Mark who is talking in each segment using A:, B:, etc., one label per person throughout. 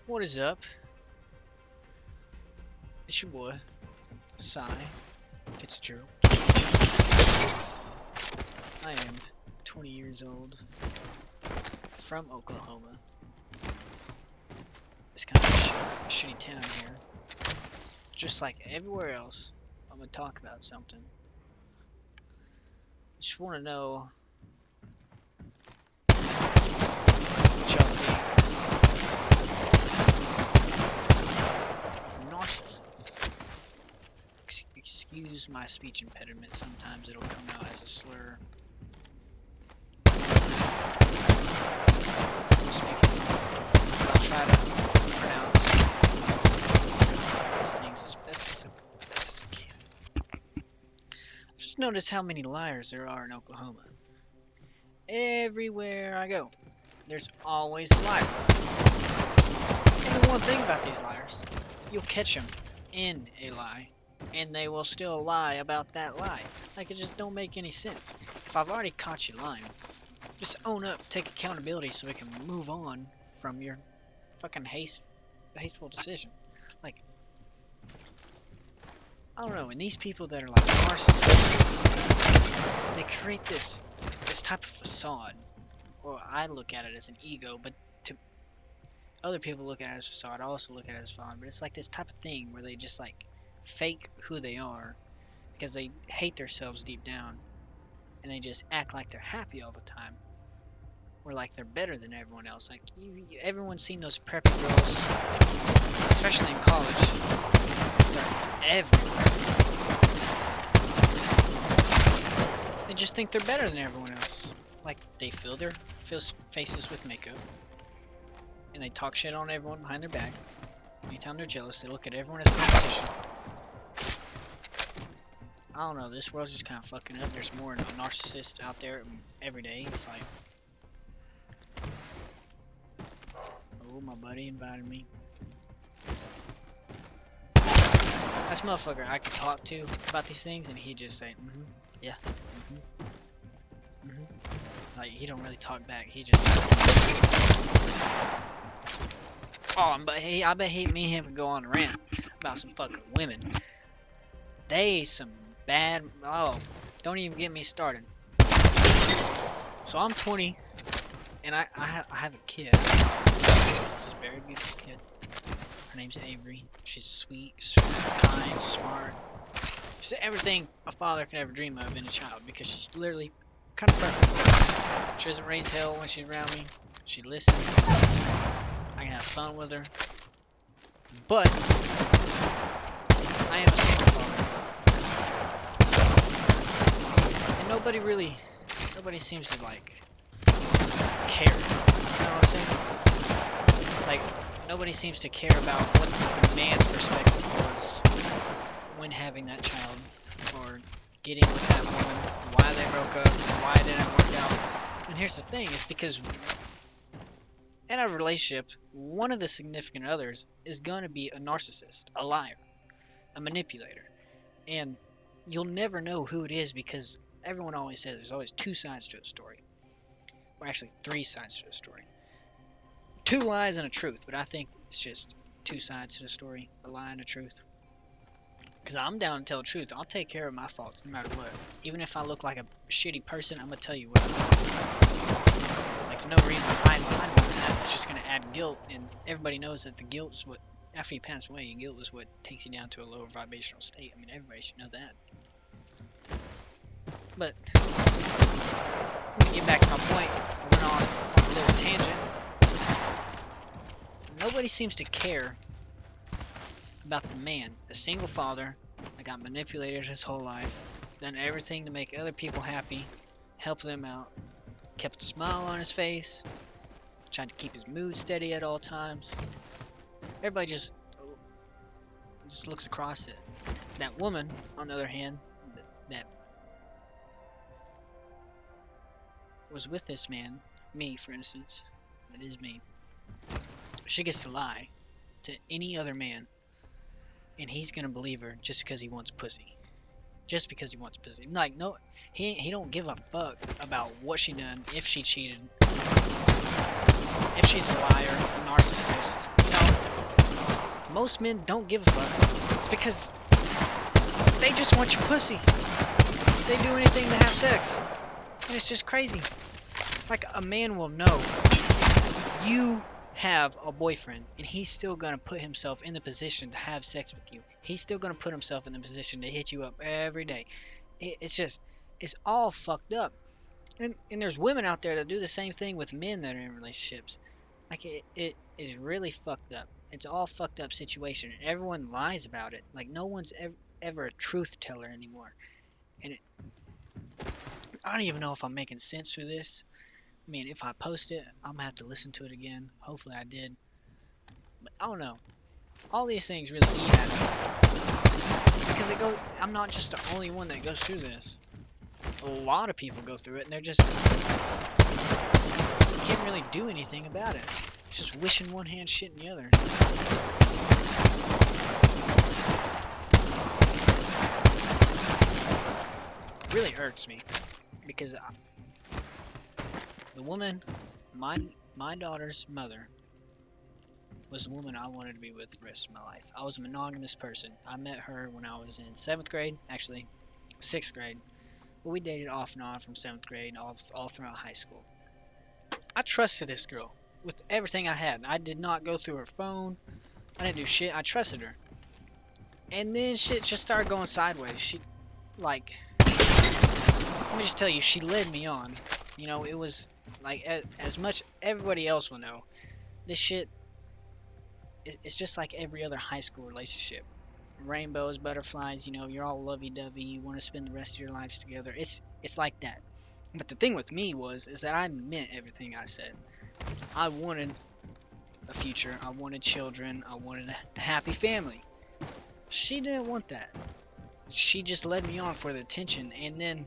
A: What is up? It's your boy, Cy Fitzgerald. I am 20 years old, from Oklahoma. It's kind of a shitty town here. Just like everywhere else, I'm gonna talk about something. Just want to know what y'all think. Narcissists. Excuse my speech impediment. Sometimes it'll come out as a slur. Speaking, I'll try to pronounce these things as best as I can. Just notice how many liars there are in Oklahoma. Everywhere I go, there's always a liar. And the one thing about these liars, you'll catch them in a lie, and they will still lie about that lie. Like, it just don't make any sense. If I've already caught you lying, just own up, take accountability so we can move on from your fucking hasteful decision. Like, I don't know, and these people that are like narcissists, they create this type of facade. Or I look at it as an ego, but to other people look at it as a facade. I also look at it as facade, but it's like this type of thing where they just like fake who they are because they hate themselves deep down, and they just act like they're happy all the time, or like they're better than everyone else. Like everyone's seen those preppy girls, especially in college. They're everywhere. They just think they're better than everyone else. Like they fill their faces with makeup, and they talk shit on everyone behind their back. Anytime they're jealous, they look at everyone as competition. I don't know, this world's just kind of fucking up. There's more narcissists out there every day. It's like, oh, my buddy invited me. That's motherfucker I could talk to about these things, and he'd just say, yeah, Like, he don't really talk back. He just. Oh, but hey, I bet me and him could go on a rant about some fucking women. They some bad. Oh, don't even get me started. So I'm 20, and I have a kid. She's a very beautiful kid. Her name's Avery. She's sweet, kind, smart. She's everything a father can ever dream of in a child, because she's literally kind of perfect. She doesn't raise hell when she's around me. She listens. I can have fun with her. But I am a single father. And nobody seems to like care. You know what I'm saying? Like, nobody seems to care about what the man's perspective was when having that child, or getting with that woman, why they broke up, why it didn't work out. And here's the thing, it's because in a relationship, one of the significant others is going to be a narcissist, a liar, a manipulator. And you'll never know who it is, because everyone always says there's always two sides to a story. Or actually, three sides to a story. Two lies and a truth, but I think it's just two sides to the story, a lie and a truth. Because I'm down to tell the truth. I'll take care of my faults no matter what. Even if I look like a shitty person, I'm going to tell you what. Like, there's no reason to hide behind that. It's just going to add guilt, and everybody knows that the guilt is what, after you pass away, guilt is what takes you down to a lower vibrational state. I mean, everybody should know that. But, let me get back to my point. I went off on a little tangent. Nobody seems to care about the man, the single father that got manipulated his whole life, done everything to make other people happy, help them out, kept a smile on his face, tried to keep his mood steady at all times. Everybody just looks across it. That woman, on the other hand, that was with this man, me for instance, that is me, she gets to lie to any other man, and he's gonna believe her just because he wants pussy. just because he wants pussy. Like, no, he don't give a fuck about what she done, if she cheated, if she's a liar, a narcissist. Most men don't give a fuck. It's because they just want your pussy. They do anything to have sex. And it's just crazy. Like, a man will know you have a boyfriend, and he's still gonna put himself in the position to have sex with you. He's still gonna put himself in the position to hit you up every day. It's all fucked up. And there's women out there that do the same thing with men that are in relationships. Like, it is really fucked up. It's all fucked up situation. Everyone lies about it. Like, no one's ever a truth teller anymore. And I don't even know if I'm making sense through this. I mean, if I post it, I'm gonna have to listen to it again. Hopefully I did. But I don't know. All these things really eat at me. Because I'm not just the only one that goes through this. A lot of people go through it, and they're just can't really do anything about it. It's just wishing one hand, shit in the other. It really irks me because the woman, my daughter's mother, was the woman I wanted to be with the rest of my life. I was a monogamous person. I met her when I was in 7th grade, actually 6th grade. But we dated off and on from 7th grade all throughout high school. I trusted this girl with everything I had. I did not go through her phone. I didn't do shit. I trusted her. And then shit just started going sideways. She, like, let me just tell you, she led me on. You know, it was like as much everybody else will know. This shit, it's just like every other high school relationship. Rainbows, butterflies, you know, you're all lovey-dovey. You want to spend the rest of your lives together. It's like that. But the thing with me is that I meant everything I said. I wanted a future. I wanted children. I wanted a happy family. She didn't want that. She just led me on for the attention, and then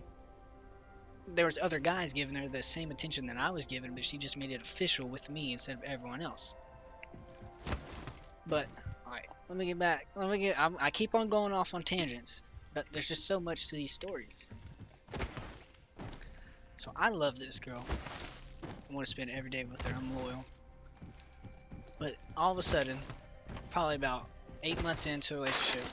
A: there was other guys giving her the same attention that I was giving, but she just made it official with me instead of everyone else. But alright, let me get back. I keep on going off on tangents, but there's just so much to these stories. So I love this girl. I want to spend every day with her. I'm loyal. But all of a sudden, probably about 8 months into a relationship,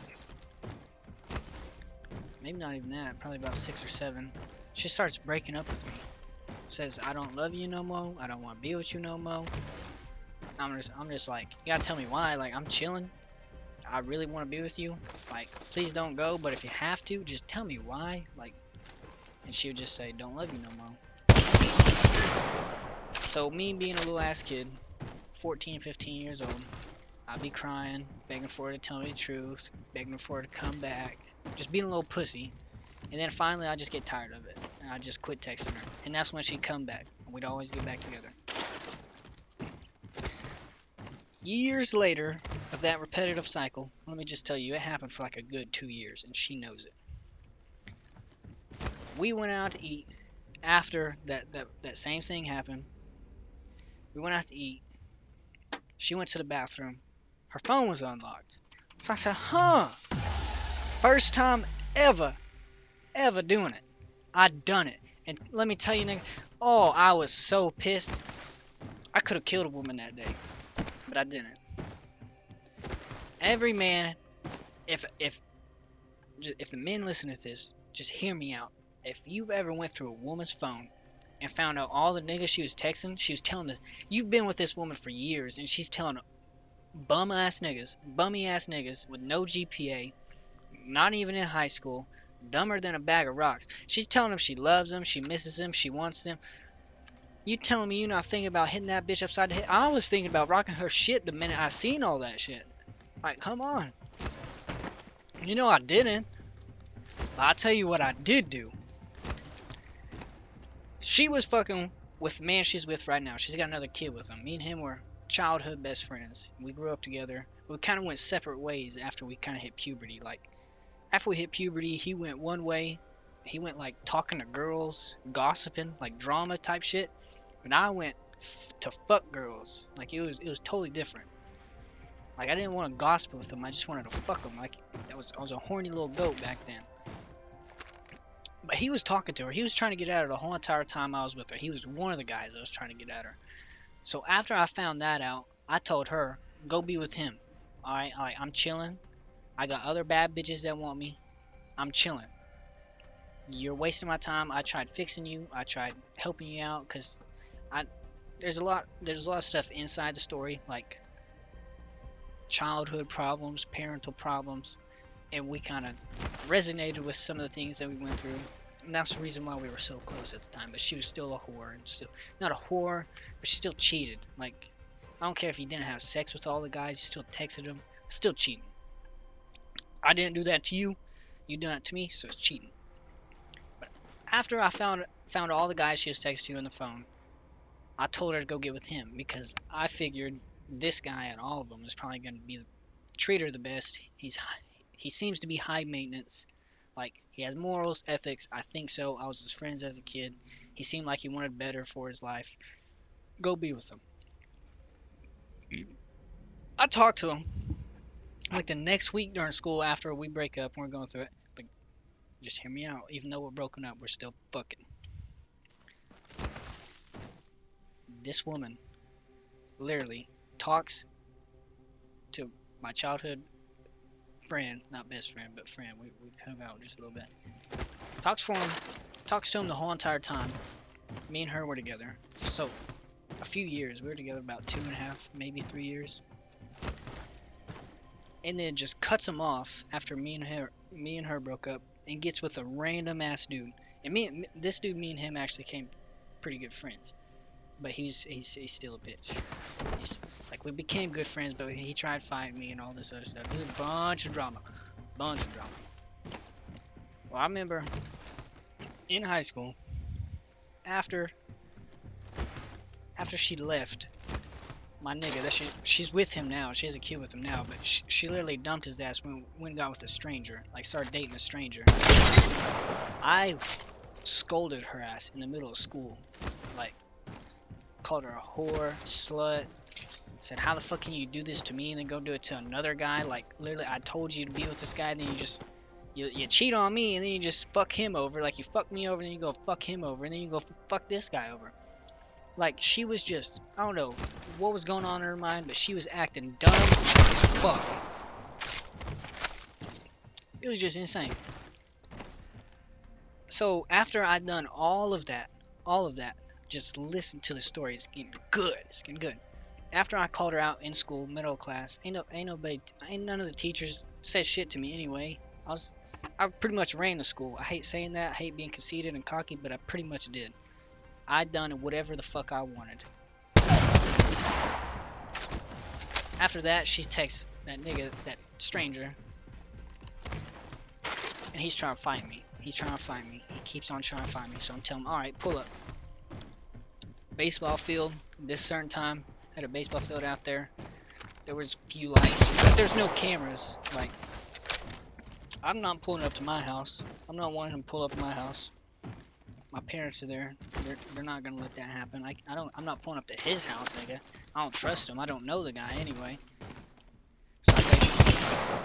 A: maybe not even that, probably about 6 or 7, she starts breaking up with me. Says, I don't love you no more. I don't want to be with you no more. I'm just like, you gotta tell me why. Like, I'm chilling. I really want to be with you. Like, please don't go. But if you have to, just tell me why. Like, and she would just say, don't love you no more. So me being a little ass kid, 14, 15 years old, I'd be crying, begging for her to tell me the truth, begging for her to come back, just being a little pussy. And then finally I just get tired of it, and I just quit texting her. And that's when she'd come back, and we'd always get back together. Years later of that repetitive cycle, let me just tell you, it happened for like a good 2 years, and she knows it. We went out to eat after that same thing happened. We went out to eat. She went to the bathroom. Her phone was unlocked. So I said, huh, first time ever doing it. I'd done it. And let me tell you, nigga, oh, I was so pissed. I could have killed a woman that day, but I didn't. Every man, if the men listen to this, just hear me out. If you've ever went through a woman's phone and found out all the niggas she was texting, she was telling this. You've been with this woman for years, and she's telling bummy ass niggas with no GPA, not even in high school, dumber than a bag of rocks. She's telling them she loves them, she misses them, she wants them. You telling me you're not thinking about hitting that bitch upside the head? I was thinking about rocking her shit the minute I seen all that shit. Like, come on. You know I didn't. But I'll tell you what I did do. She was fucking with the man she's with right now. She's got another kid with him. Me and him were childhood best friends. We grew up together. We kind of went separate ways after we kind of hit puberty. Like, after we hit puberty, he went one way. He went, like, talking to girls, gossiping, like, drama type shit. And I went to fuck girls. Like, it was totally different. Like, I didn't want to gossip with them. I just wanted to fuck them. Like, I was a horny little goat back then. But he was talking to her. He was trying to get at her the whole entire time I was with her. He was one of the guys that was trying to get at her. So after I found that out, I told her, go be with him. Alright, I'm chilling. I got other bad bitches that want me. I'm chilling. You're wasting my time. I tried fixing you. I tried helping you out because there's a lot of stuff inside the story, like childhood problems, parental problems, and we kind of resonated with some of the things that we went through. And that's the reason why we were so close at the time. But she was still a whore, and still not a whore, but she still cheated. Like, I don't care if you didn't have sex with all the guys, you still texted them, still cheating. I didn't do that to you, you done it to me, so it's cheating. But after I found all the guys she was texting you on the phone, I told her to go get with him because I figured this guy and all of them is probably going to be treat her the best. He seems to be high maintenance. Like, he has morals, ethics. I think so. I was his friends as a kid. He seemed like he wanted better for his life. Go be with him. I talked to him like the next week during school after we break up and we're going through it. But just hear me out. Even though we're broken up, we're still fucking. This woman literally talks to my childhood friend, not best friend, but friend. We hung out just a little bit. Talks to him the whole entire time. Me and her were together. So, a few years. We were together about 2.5, maybe 3 years. And then just cuts him off after me and her broke up and gets with a random ass dude. And this dude, me and him actually became pretty good friends. But he's still a bitch. Like, we became good friends, but he tried fighting me and all this other stuff. It was a bunch of drama. Well, I remember in high school, after she left, my nigga, she's with him now. She has a kid with him now, but she literally dumped his ass when and got with a stranger. Like, started dating a stranger. I scolded her ass in the middle of school. Like, called her a whore, slut. Said, how the fuck can you do this to me and then go do it to another guy? Like, literally, I told you to be with this guy, and then you cheat on me, and then you just fuck him over. Like, you fuck me over, and then you go fuck him over, and then you go fuck this guy over. Like, she was just, I don't know what was going on in her mind, but she was acting dumb as fuck. It was just insane. So, after I'd done all of that, just listen to the story. It's getting good. After I called her out in school, middle class, ain't none of the teachers said shit to me anyway. I pretty much ran the school. I hate saying that. I hate being conceited and cocky, but I pretty much did. I done whatever the fuck I wanted. After that, she texts that nigga, that stranger, and he's trying to find me. He keeps on trying to find me, so I'm telling him, alright, pull up. Baseball field, this certain time. Had a baseball field out there. There was a few lights, but there's no cameras. Like, I'm not pulling up to my house. I'm not wanting him to pull up to my house. My parents are there. They're not gonna let that happen. I'm not pulling up to his house, nigga. I don't trust him. I don't know the guy anyway. So I say,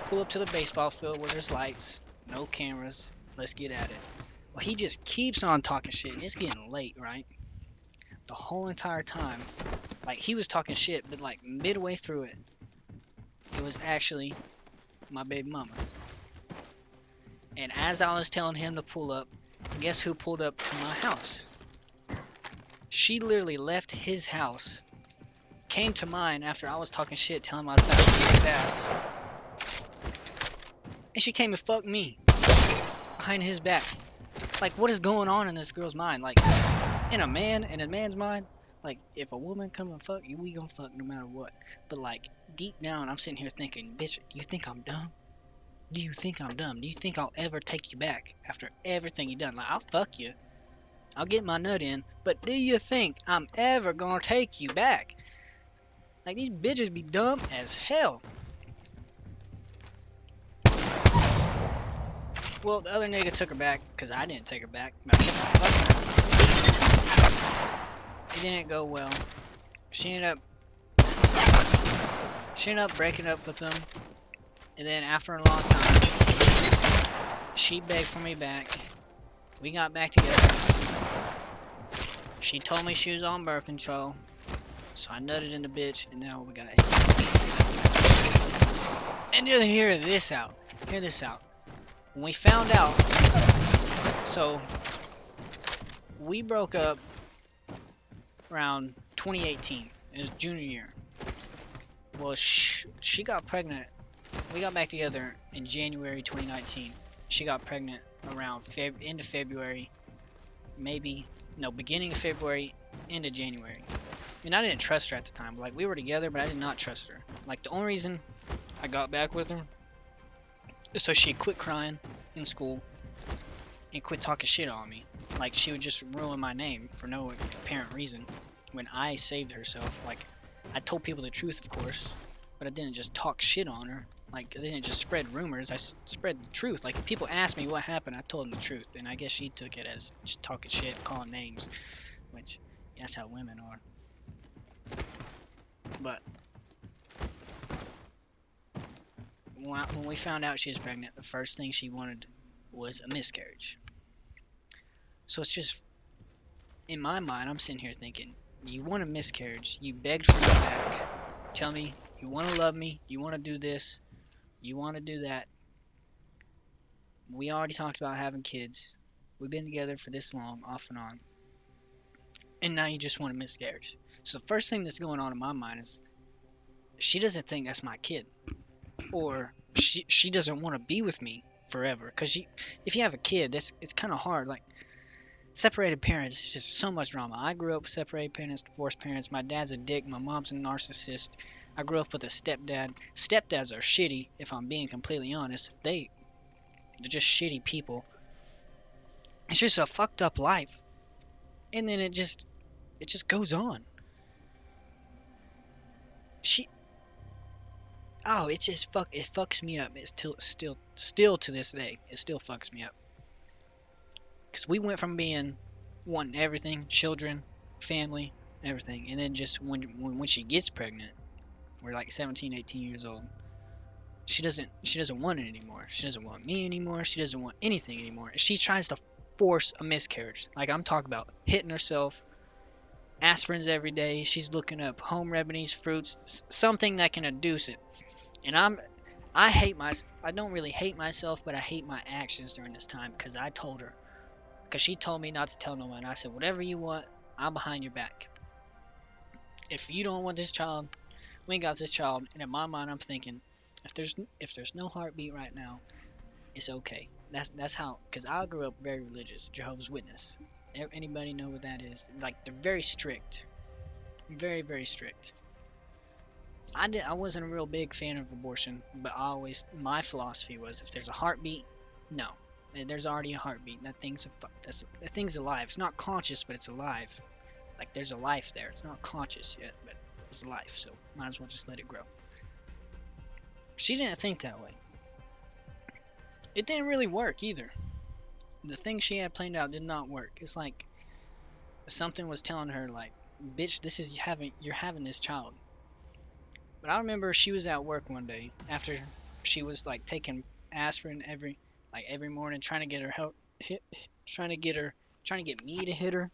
A: pull up to the baseball field where there's lights, no cameras. Let's get at it. Well, he just keeps on talking shit. It's getting late, right? The whole entire time, like, he was talking shit, but like midway through it, it was actually my baby mama. And as I was telling him to pull up, guess who pulled up to my house? She literally left his house, came to mine after I was talking shit, telling him I was about to beat his ass. And she came and fucked me behind his back. Like, what is going on in this girl's mind? Like, in a man's mind, like, if a woman come and fuck you, we gonna fuck no matter what. But like, deep down, I'm sitting here thinking, bitch, do you think I'm dumb? Do you think I'm dumb? Do you think I'll ever take you back after everything you done? Like, I'll fuck you. I'll get my nut in. But do you think I'm ever gonna take you back? Like, these bitches be dumb as hell. Well, the other nigga took her back, because I didn't take her back. But I kept on fucking her. It didn't go well. She ended up breaking up with him. And then after a long time, she begged for me back. We got back together. She told me she was on birth control. So I nutted in the bitch, and now we got it. And you'll hear this out. Hear this out. When we found out, so we broke up around 2018. It was junior year. Well, she got pregnant. We got back together in January 2019. She got pregnant around end of February, beginning of February, end of January. And I didn't trust her at the time. Like, we were together, but I did not trust her. Like, the only reason I got back with her is so she'd quit crying in school and quit talking shit on me. Like, she would just ruin my name for no apparent reason when I saved herself. Like, I told people the truth, of course, but I didn't just talk shit on her. Like, I didn't just spread rumors. I spread the truth. Like, if people asked me what happened, I told them the truth. And I guess she took it as just talking shit, calling names, which, that's how women are. But when we found out she was pregnant, the first thing she wanted was a miscarriage. So it's just, in my mind, I'm sitting here thinking, you want a miscarriage, you begged for me back, tell me you want to love me, you want to do this, you want to do that. We already talked about having kids. We've been together for this long, off and on. And now you just want a miscarriage. So the first thing that's going on in my mind is she doesn't think that's my kid. Or she doesn't want to be with me forever. Because if you have a kid, it's kind of hard. Like, separated parents, it's just so much drama. I grew up with separated parents, divorced parents. My dad's a dick. My mom's a narcissist. I grew up with a stepdad. Stepdads are shitty, if I'm being completely honest. They're just shitty people. It's just a fucked up life. And then it just goes on. It fucks me up. It's still to this day, it still fucks me up. Because we went from wanting everything, children, family, everything, and then just when she gets pregnant, we're like 17, 18 years old. She doesn't want it anymore. She doesn't want me anymore. She doesn't want anything anymore. She tries to force a miscarriage. Like, I'm talking about hitting herself, aspirins every day. She's looking up home remedies, fruits, something that can induce it. And I don't really hate myself, but I hate my actions during this time because I told her. Because she told me not to tell no one. I said, whatever you want, I'm behind your back. If you don't want this child, we ain't got this child. And in my mind, I'm thinking, if there's no heartbeat right now, it's okay. That's how, because I grew up very religious, Jehovah's Witness. Anybody know what that is? Like, they're very strict. Very, very strict. I wasn't a real big fan of abortion, but my philosophy was, if there's a heartbeat, no. There's already a heartbeat. That thing's alive. It's not conscious, but it's alive. Like, there's a life there. It's not conscious yet, but there's life, so might as well just let it grow. She didn't think that way. It didn't really work either. The thing she had planned out did not work. It's like something was telling her, like, bitch, you're having this child. But I remember she was at work one day after she was like taking aspirin every morning, trying to get me to hit her.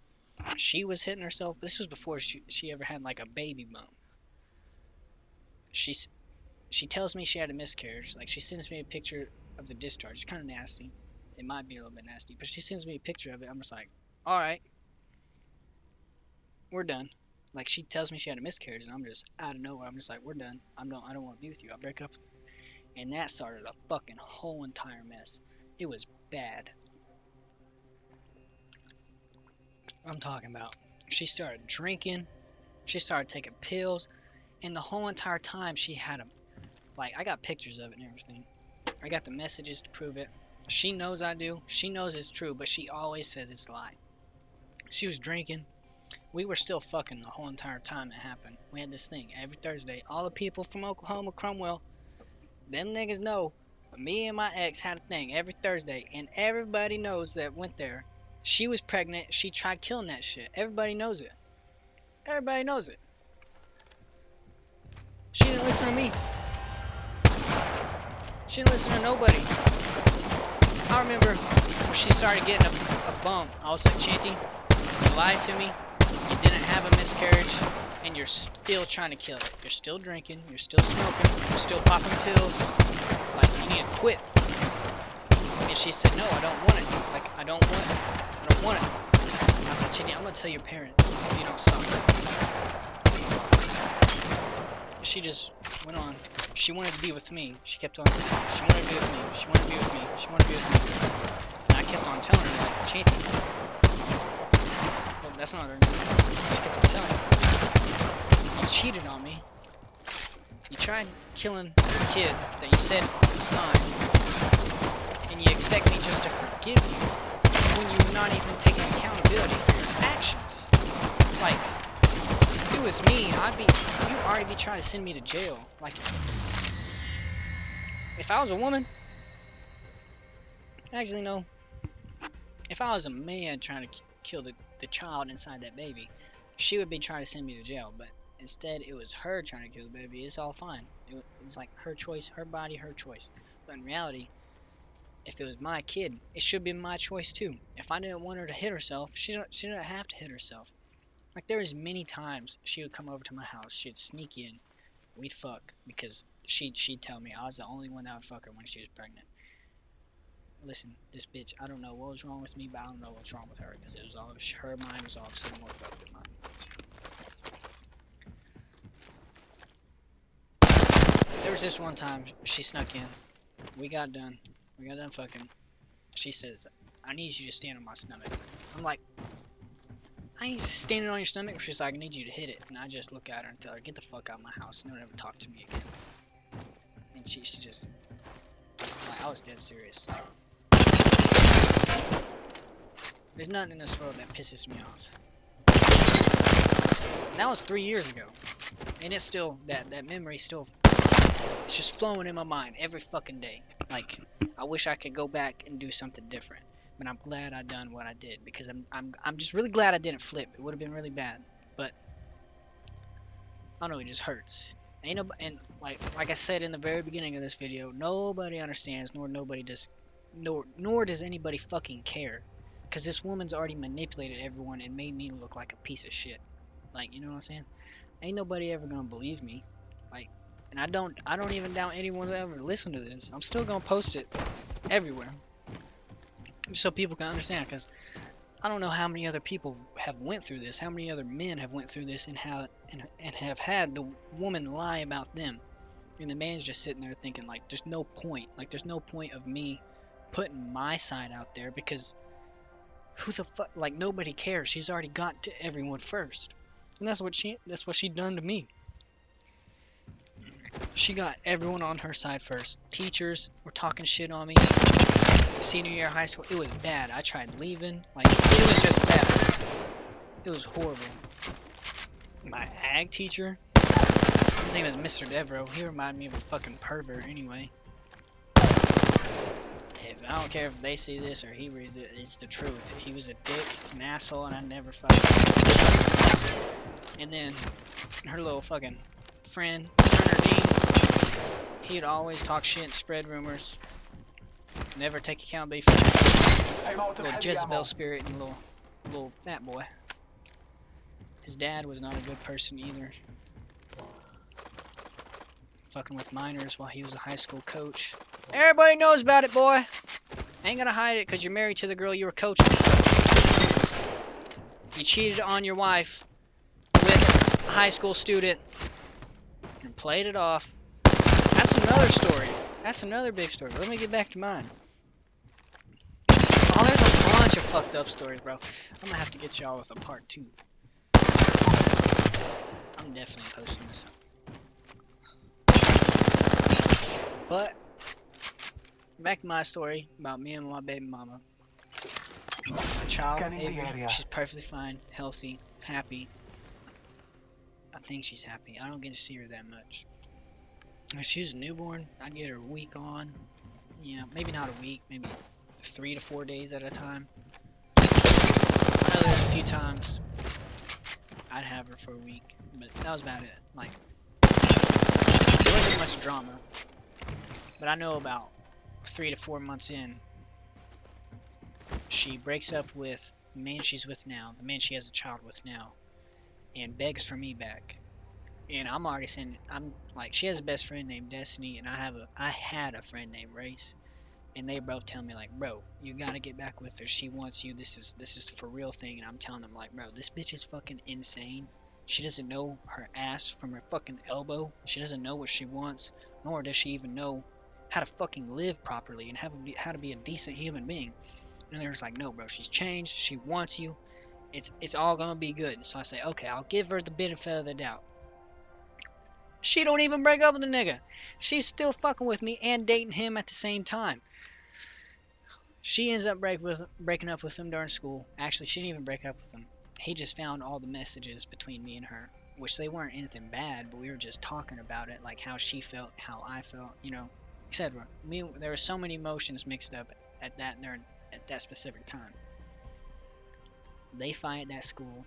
A: She was hitting herself. This was before she ever had like a baby bump. She tells me she had a miscarriage. Like, she sends me a picture of the discharge. It's kind of nasty. It might be a little bit nasty, but she sends me a picture of it. I'm just like, all right, we're done. Like, she tells me she had a miscarriage, and I'm just out of nowhere. I'm just like, we're done. I don't want to be with you. I'll break up. And that started a fucking whole entire mess. It was bad. I'm talking about, she started drinking. She started taking pills. And the whole entire time she had them. Like, I got pictures of it and everything. I got the messages to prove it. She knows I do. She knows it's true, but she always says it's a lie. She was drinking. We were still fucking the whole entire time it happened. We had this thing every Thursday. All the people from Oklahoma, Cromwell, them niggas know. Me and my ex had a thing every Thursday, and everybody knows that went there. She was pregnant. She tried killing that shit. Everybody knows it. Everybody knows it. She didn't listen to me. She didn't listen to nobody. I remember when she started getting a bump, I was like, Chanty, you lied to me, you didn't have a miscarriage, and you're still trying to kill it. You're still drinking, you're still smoking, you're still popping pills. Like, you need to quit. And she said, no, I don't want it. Like, I don't want it. I don't want it. I said, Chanty, I'm gonna tell your parents if you don't stop. She just went on. She wanted to be with me. She kept on. She wanted to be with me. She wanted to be with me. She wanted to be with me. And I kept on telling her, like, Chanty. Well, that's not her name. She kept on telling her. You cheated on me. You tried killing the kid that you said was mine. And you expect me just to forgive you when you're not even taking accountability for your actions. Like, if it was me, you'd already be trying to send me to jail. Like, if I was a woman, actually no, if I was a man trying to kill the child inside that baby, she would be trying to send me to jail. But instead, it was her trying to kill the baby. It's all fine. It's like her choice, her body, her choice. But in reality, if it was my kid, it should be my choice too. If I didn't want her to hit herself, she didn't have to hit herself. Like, there was many times she would come over to my house, she'd sneak in, we'd fuck, because she'd tell me I was the only one that would fuck her when she was pregnant. Listen, this bitch, I don't know what was wrong with me, but I don't know what's wrong with her, because it was all, her mind was obviously more fucked than mine. There was this one time she snuck in. We got done fucking. She says, I need you to stand on my stomach. I'm like, I ain't standing on your stomach. She's like, I need you to hit it. And I just look at her and tell her, get the fuck out of my house. Don't ever talk to me again. And she just, like, I was dead serious. There's nothing in this world that pisses me off. And that was 3 years ago. And it's still, that memory still, it's just flowing in my mind every fucking day. Like, I wish I could go back and do something different. But I'm glad I done what I did, because I'm just really glad I didn't flip. It would have been really bad, but I don't know, it just hurts. Ain't no, and like I said in the very beginning of this video, nobody understands, nor does anybody fucking care, because this woman's already manipulated everyone and made me look like a piece of shit. Like, you know what I'm saying? Ain't nobody ever gonna believe me. Like, and I don't even doubt anyone will ever listen to this. I'm still gonna post it everywhere, so people can understand, because I don't know how many other people have went through this, how many other men have went through this and have had the woman lie about them, and the man's just sitting there thinking, like, there's no point, of me putting my side out there, because who the fuck, like, nobody cares. She's already got to everyone first, and that's what she done to me. She got everyone on her side first. Teachers were talking shit on me. Senior year of high school, it was bad. I tried leaving. Like, it was just bad. It was horrible. My ag teacher, his name is Mr. Devereaux. He reminded me of a fucking pervert anyway. I don't care if they see this or he reads it, it's the truth. He was a dick, an asshole, and I never fucking. And then her little fucking friend, Bernardine, he'd always talk shit and spread rumors. Never take accountability for little Jezebel spirit and little fat boy. His dad was not a good person either. Fucking with minors while he was a high school coach. Everybody knows about it, boy. Ain't gonna hide it, because you're married to the girl you were coaching. You cheated on your wife with a high school student and played it off. That's another story. That's another big story. Let me get back to mine. Oh, there's a bunch of fucked up stories, bro. I'm gonna have to get y'all with a part 2. I'm definitely posting this up. But back to my story about me and my baby mama. My child, Avery, she's perfectly fine, healthy, happy. I think she's happy. I don't get to see her that much. If she was a newborn, I'd get her a week on. Yeah, maybe not a week, maybe 3 to 4 days at a time. I know there's a few times I'd have her for a week, but that was about it. Like, there wasn't much drama. But I know about 3 to 4 months in, She breaks up with the man she's with now, the man she has a child with now, and begs for me back. And I'm already saying, I'm like, she has a best friend named Destiny, and I had a friend named Race, and they both tell me like, bro, you gotta get back with her. She wants you. This is for real thing. And I'm telling them like, bro, this bitch is fucking insane. She doesn't know her ass from her fucking elbow. She doesn't know what she wants, nor does she even know how to fucking live properly and how to be a decent human being. And they're just like, no, bro, she's changed. She wants you. It's all gonna be good. So I say, okay, I'll give her the benefit of the doubt. She don't even break up with the nigga. She's still fucking with me and dating him at the same time. She ends up breaking up with him during school. Actually, she didn't even break up with him. He just found all the messages between me and her, which they weren't anything bad, but we were just talking about it, like how she felt, how I felt, etc. There were so many emotions mixed up at that specific time. They fight at school.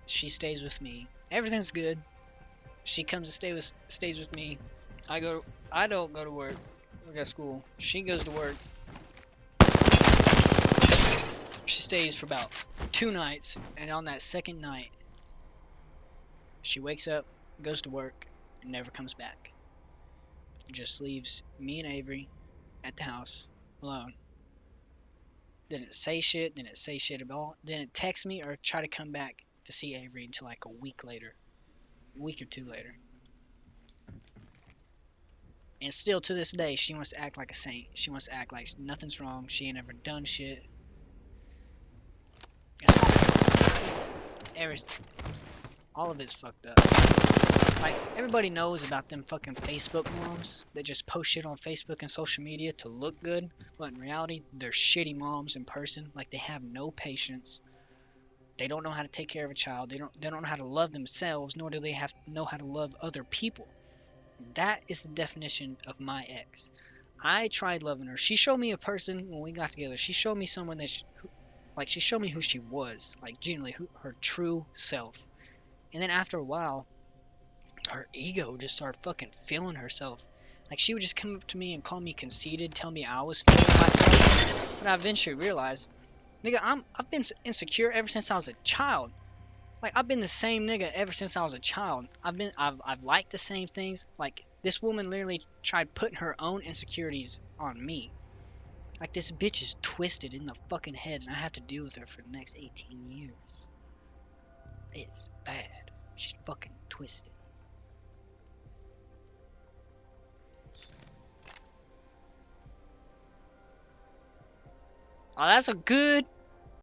A: She stays with me. Everything's good. She comes to stays with me. I don't go to work. I got school. She goes to work. She stays for about 2 nights, and on that second night, she wakes up, goes to work, and never comes back. Just leaves me and Avery at the house alone. Didn't say shit, didn't say shit at all. Didn't text me or try to come back to see Avery until like a week later. A week or two later. And still to this day, she wants to act like a saint. She wants to act like nothing's wrong. She ain't ever done shit. All of it's fucked up. Like, everybody knows about them fucking Facebook moms that just post shit on Facebook and social media to look good, but in reality, they're shitty moms in person. Like, they have no patience. They don't know how to take care of a child. They don't know how to love themselves, nor do they know how to love other people. That is the definition of my ex. I tried loving her. She showed me a person when we got together. She showed me someone she showed me who she was, like genuinely, her true self. And then after a while, her ego just started fucking feeling herself. Like, she would just come up to me and call me conceited, tell me I was feeling myself. But I eventually realized, nigga, I've been insecure ever since I was a child. Like, I've been the same nigga ever since I was a child. I've liked the same things. Like, this woman literally tried putting her own insecurities on me. Like, this bitch is twisted in the fucking head, and I have to deal with her for the next 18 years. It's bad. She's fucking twisted. Oh, that's a good